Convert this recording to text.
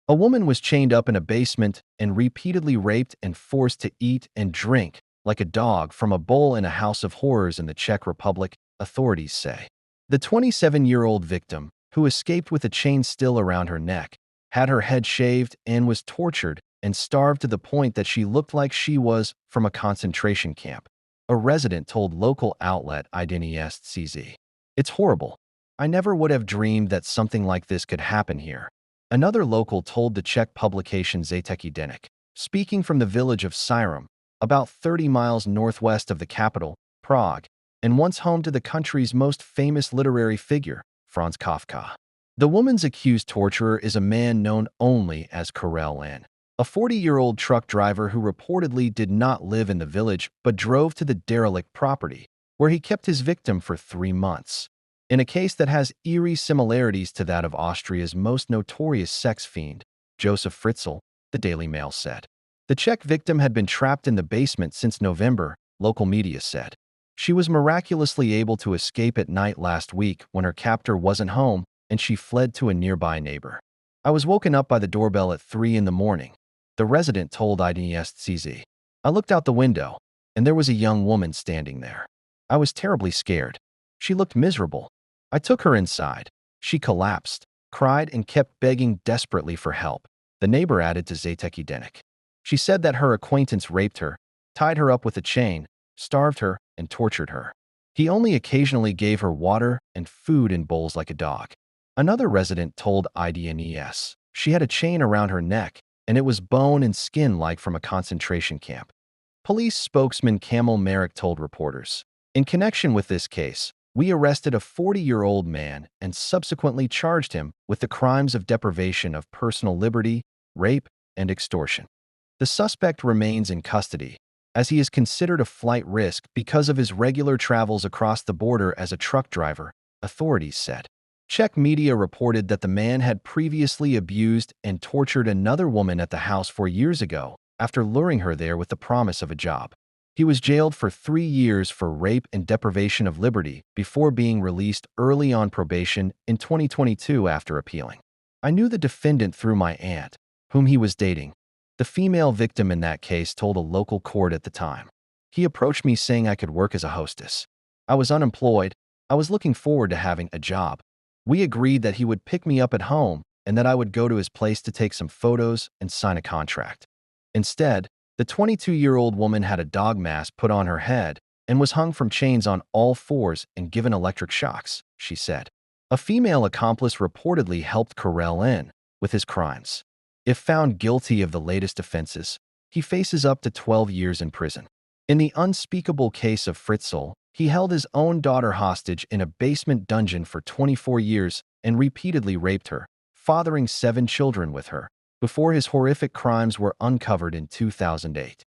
A woman was chained up in a basement and repeatedly raped and forced to eat and drink like a dog from a bowl in a house of horrors in the Czech Republic, authorities say. The 27-year-old victim, who escaped with a chain still around her neck, had her head shaved and was tortured and starved to the point that she looked like she was from a concentration camp. A resident told local outlet iDNES.cz. "It's horrible. I never would have dreamed that something like this could happen here." Another local told the Czech publication Czech Republic, speaking from the village of Sirom, about 30 miles northwest of the capital, Prague, and once home to the country's most famous literary figure, Franz Kafka. The woman's accused torturer is a man known only as Karel N., a 40-year-old truck driver who reportedly did not live in the village but drove to the derelict property, where he kept his victim for 3 months. In a case that has eerie similarities to that of Austria's most notorious sex fiend, Josef Fritzl, the Daily Mail said. The Czech victim had been trapped in the basement since November, local media said. She was miraculously able to escape at night last week when her captor wasn't home and she fled to a nearby neighbor. "I was woken up by the doorbell at 3 in the morning," the resident told iDNES.cz. "I looked out the window, and there was a young woman standing there. I was terribly scared. She looked miserable. I took her inside. She collapsed, cried, and kept begging desperately for help," the neighbor added to Czech Republic. She said that her acquaintance raped her, tied her up with a chain, starved her, and tortured her. He only occasionally gave her water and food in bowls like a dog. Another resident told iDNES she had a chain around her neck, and it was bone and skin like from a concentration camp. Police spokesman Kamil Merrick told reporters, "In connection with this case, we arrested a 40-year-old man and subsequently charged him with the crimes of deprivation of personal liberty, rape, and extortion. The suspect remains in custody, as he is considered a flight risk because of his regular travels across the border as a truck driver," authorities said. Czech media reported that the man had previously abused and tortured another woman at the house 4 years ago after luring her there with the promise of a job. He was jailed for 3 years for rape and deprivation of liberty before being released early on probation in 2022 after appealing. "I knew the defendant through my aunt, whom he was dating," the female victim in that case told a local court at the time. "He approached me saying I could work as a hostess. I was unemployed. I was looking forward to having a job. We agreed that he would pick me up at home and that I would go to his place to take some photos and sign a contract. Instead, the 22-year-old woman had a dog mask put on her head and was hung from chains on all fours and given electric shocks," she said. A female accomplice reportedly helped Karel N. with his crimes. If found guilty of the latest offenses, he faces up to 12 years in prison. In the unspeakable case of Fritzl, he held his own daughter hostage in a basement dungeon for 24 years and repeatedly raped her, fathering 7 children with her, before his horrific crimes were uncovered in 2008.